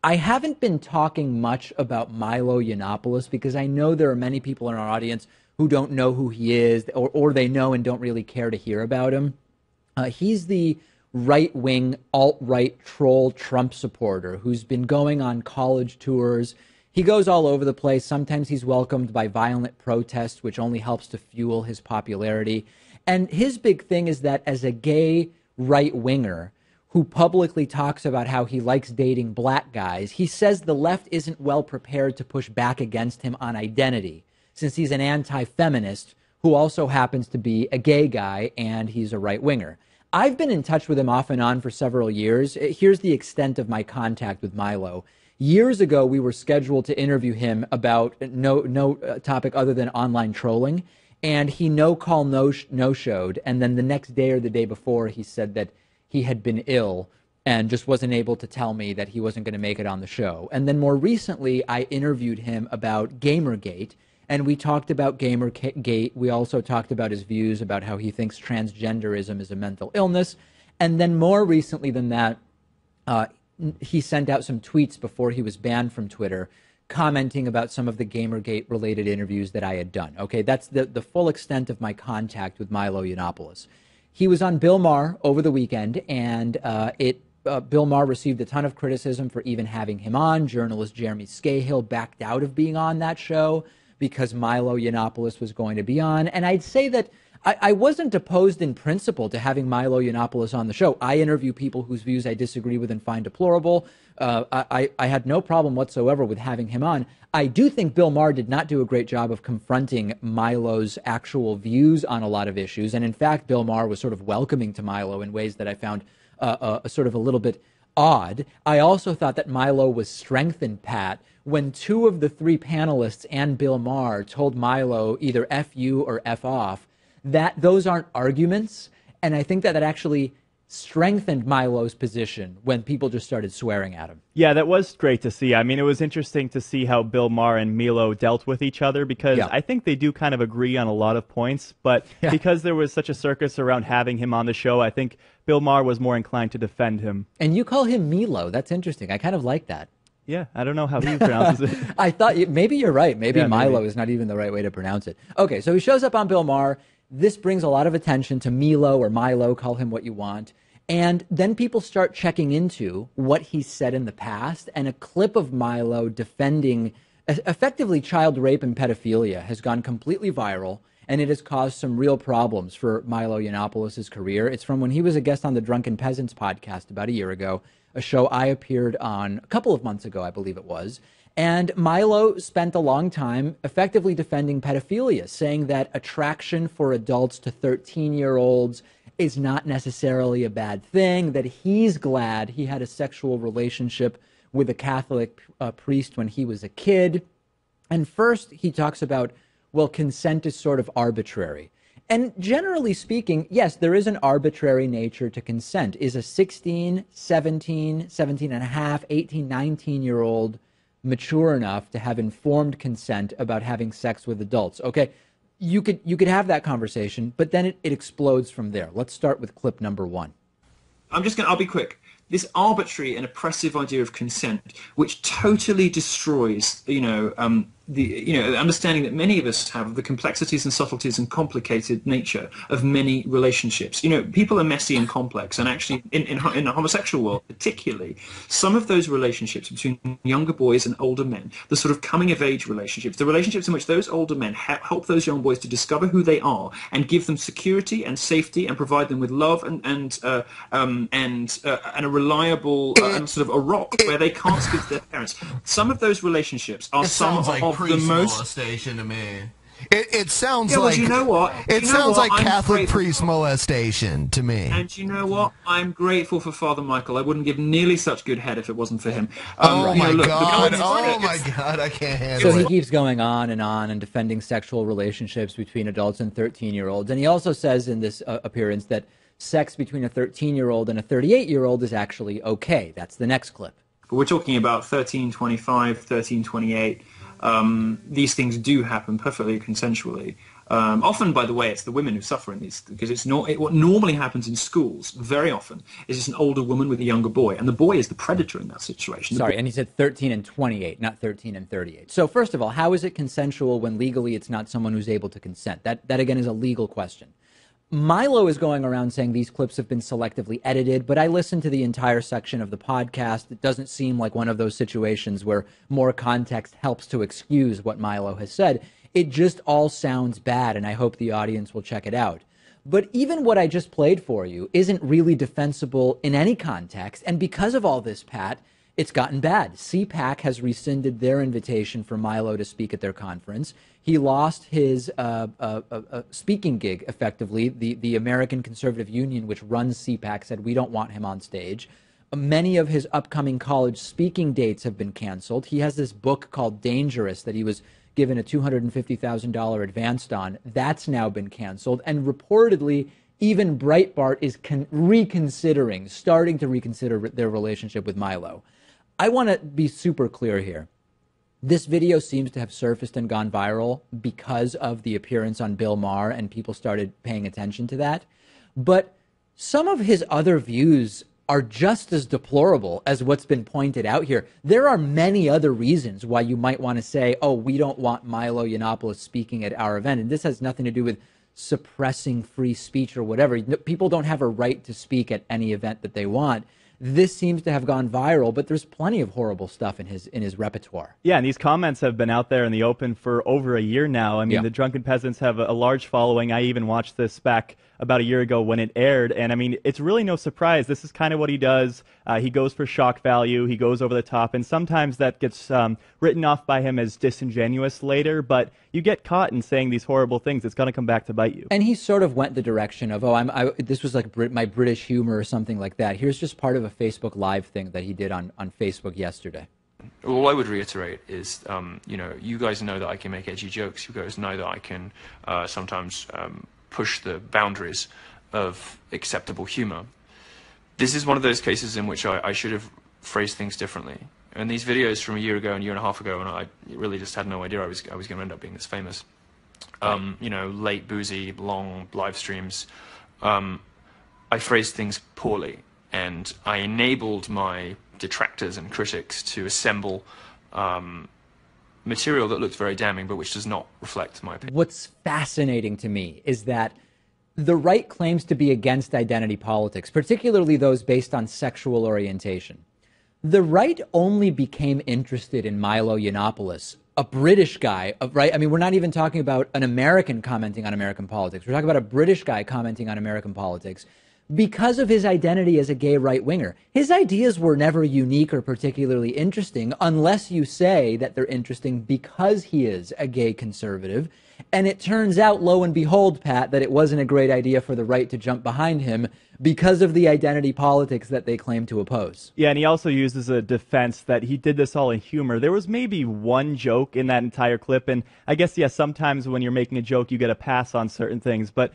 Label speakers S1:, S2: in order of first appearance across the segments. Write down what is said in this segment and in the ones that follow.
S1: I haven't been talking much about Milo Yiannopoulos because I know there are many people in our audience who don't know who he is, or they know and don't really care to hear about him. He's the right-wing, alt-right troll Trump supporter who's been going on college tours. He goes all over the place. Sometimes he's welcomed by violent protests, which only helps to fuel his popularity. And his big thing is that as a gay right-winger who publicly talks about how he likes dating black guys, he says the left isn't well prepared to push back against him on identity, since he's an anti-feminist who also happens to be a gay guy and he's a right-winger. I've been in touch with him off and on for several years. Here's the extent of my contact with Milo. Years ago, we were scheduled to interview him about no topic other than online trolling, and he no-showed, and then the next day or the day before, he said that he had been ill and just wasn't able to tell me that he wasn't going to make it on the show. And then more recently, I interviewed him about Gamergate, and we talked about Gamergate. We also talked about his views about how he thinks transgenderism is a mental illness. And then more recently than that, he sent out some tweets before he was banned from Twitter, commenting about some of the Gamergate-related interviews that I had done. Okay, that's the full extent of my contact with Milo Yiannopoulos. He was on Bill Maher over the weekend, and Bill Maher received a ton of criticism for even having him on. Journalist Jeremy Scahill backed out of being on that show because Milo Yiannopoulos was going to be on. And I'd say that I wasn't opposed in principle to having Milo Yiannopoulos on the show. I interview people whose views I disagree with and find deplorable. I had no problem whatsoever with having him on. I do think Bill Maher did not do a great job of confronting Milo's actual views on a lot of issues. And in fact, Bill Maher was sort of welcoming to Milo in ways that I found sort of a little bit odd. I also thought that Milo was strengthened, Pat, when two of the three panelists and Bill Maher told Milo either F you or F off, that those aren't arguments. And I think that actually strengthened Milo's position when people just started swearing at him.
S2: Yeah, that was great to see. I mean, it was interesting to see how Bill Maher and Milo dealt with each other because I think they do kind of agree on a lot of points. But because there was such a circus around having him on the show, I think Bill Maher was more inclined to defend him.
S1: And you call him Milo. That's interesting. I kind of like that.
S2: Yeah, I don't know how he pronounces it.
S1: I thought maybe you're right. Maybe Milo is not even the right way to pronounce it. Okay, so he shows up on Bill Maher. This brings a lot of attention to Milo or Milo, call him what you want. And then people start checking into what he said in the past, and a clip of Milo defending effectively child rape and pedophilia has gone completely viral, and it has caused some real problems for Milo Yiannopoulos' career. It's from when he was a guest on the Drunken Peasants podcast about a year ago, a show I appeared on a couple of months ago, I believe it was. And Milo spent a long time effectively defending pedophilia, saying that attraction for adults to 13-year-olds is not necessarily a bad thing, that he's glad he had a sexual relationship with a Catholic priest when he was a kid. And first, he talks about, well, consent is sort of arbitrary. And generally speaking, yes, there is an arbitrary nature to consent. Is a 16, 17, 17 and a half, 18, 19-year-old mature enough to have informed consent about having sex with adults? Okay, you could have that conversation, but then it explodes from there. Let's start with clip number one.
S3: I'll be quick. This arbitrary and oppressive idea of consent, which totally destroys, the understanding that many of us have of the complexities and subtleties and complicated nature of many relationships. People are messy and complex, and actually in the homosexual world particularly, some of those relationships between younger boys and older men, the sort of coming-of-age relationships, the relationships in which those older men help those young boys to discover who they are and give them security and safety and provide them with love and a reliable and sort of a rock where they can't speak to their parents. Some of those relationships are some of the most
S4: molestation to me. It sounds like,
S3: well, you know what?
S4: It sounds like Catholic priest molestation to me.
S3: And you know what? I'm grateful for Father Michael. I wouldn't give nearly such good head if it wasn't for him.
S4: Oh my God! I can't handle it.
S1: So he keeps going on and defending sexual relationships between adults and 13-year-olds. And he also says in this appearance that sex between a 13-year-old and a 38-year-old is actually okay. That's the next clip.
S3: But we're talking about 1325, 1328. These things do happen perfectly consensually. Often, by the way, it's the women who suffer in these, because it's not what normally happens in schools. Very often, is it's an older woman with a younger boy, and the boy is the predator in that situation.
S1: Sorry, and he said 13 and 28, not 13 and 38. So first of all, how is it consensual when legally it's not someone who's able to consent? That again is a legal question. Milo is going around saying these clips have been selectively edited, but I listened to the entire section of the podcast. It doesn't seem like one of those situations where more context helps to excuse what Milo has said. It just all sounds bad, and I hope the audience will check it out. But even what I just played for you isn't really defensible in any context, and because of all this, Pat, it's gotten bad. CPAC has rescinded their invitation for Milo to speak at their conference. He lost his speaking gig, effectively. The American Conservative Union, which runs CPAC, said we don't want him on stage. Many of his upcoming college speaking dates have been canceled. He has this book called Dangerous that he was given a $250,000 advance on. That's now been canceled. And reportedly, even Breitbart is starting to reconsider their relationship with Milo. I want to be super clear here. This video seems to have surfaced and gone viral because of the appearance on Bill Maher, and people started paying attention to that. But some of his other views are just as deplorable as what's been pointed out here. There are many other reasons why you might want to say, oh, we don't want Milo Yiannopoulos speaking at our event. And this has nothing to do with suppressing free speech or whatever. People don't have a right to speak at any event that they want. This seems to have gone viral, but there's plenty of horrible stuff in his repertoire.
S2: Yeah, and these comments have been out there in the open for over a year now. I mean, The Drunken Peasants have a large following. I even watched this back about a year ago when it aired, and I mean, it's really no surprise. This is kind of what he does. He goes for shock value. He goes over the top, and sometimes that gets written off by him as disingenuous later, but you get caught in saying these horrible things, it's going to come back to bite you.
S1: And he sort of went the direction of, this was like my British humor or something like that. Here's just part of a Facebook Live thing that he did on Facebook yesterday.
S5: All I would reiterate is, you guys know that I can make edgy jokes. You guys know that I can sometimes push the boundaries of acceptable humor. This is one of those cases in which I should have phrased things differently. And these videos from a year ago and a year and a half ago, and I really just had no idea I was going to end up being this famous. Late, boozy, long live streams. I phrased things poorly, and I enabled my detractors and critics to assemble material that looked very damning, but which does not reflect my opinion.
S1: What's fascinating to me is that the right claims to be against identity politics, particularly those based on sexual orientation. The right only became interested in Milo Yiannopoulos, a British guy, right? I mean, we're not even talking about an American commenting on American politics. We're talking about a British guy commenting on American politics because of his identity as a gay right-winger. His ideas were never unique or particularly interesting unless you say that they're interesting because he is a gay conservative. And it turns out, lo and behold, Pat, that it wasn't a great idea for the right to jump behind him because of the identity politics that they claim to oppose.
S2: Yeah, and he also uses a defense that he did this all in humor. There was maybe one joke in that entire clip, and I guess, sometimes when you're making a joke, you get a pass on certain things, but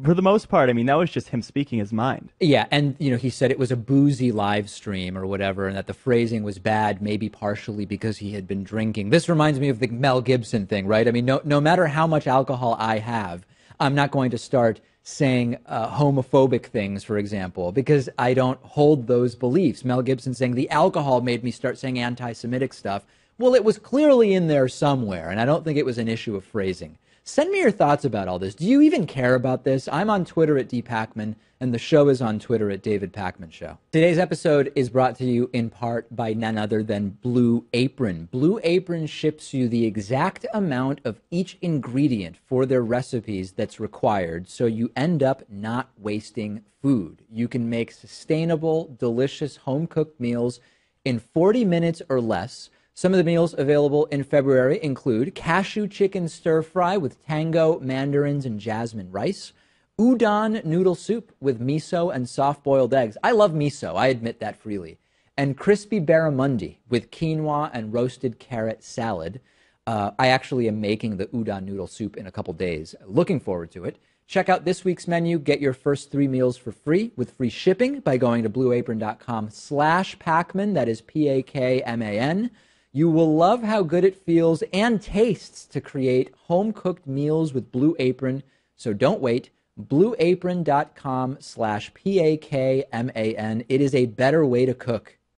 S2: for the most part, I mean, that was just him speaking his mind.
S1: Yeah, and, he said it was a boozy live stream or whatever, and that the phrasing was bad, maybe partially because he had been drinking. This reminds me of the Mel Gibson thing, right? I mean, no matter how much alcohol I have, I'm not going to start saying homophobic things, for example, because I don't hold those beliefs. Mel Gibson saying the alcohol made me start saying anti-Semitic stuff. Well, it was clearly in there somewhere, and I don't think it was an issue of phrasing. Send me your thoughts about all this. Do you even care about this? I'm on Twitter at dpacman, and the show is on Twitter at David Pacman Show. Today's episode is brought to you in part by none other than Blue Apron. Blue Apron ships you the exact amount of each ingredient for their recipes that's required, so you end up not wasting food. You can make sustainable, delicious, home-cooked meals in 40 minutes or less. Some of the meals available in February include cashew chicken stir-fry with tango, mandarins, and jasmine rice, udon noodle soup with miso and soft-boiled eggs. I love miso, I admit that freely. And crispy barramundi with quinoa and roasted carrot salad. I actually am making the udon noodle soup in a couple days. Looking forward to it. Check out this week's menu. Get your first 3 meals for free with free shipping by going to blueapron.com/Pacman. That is Pakman. You will love how good it feels and tastes to create home-cooked meals with Blue Apron, so don't wait. BlueApron.com/PAKMAN. It is a better way to cook.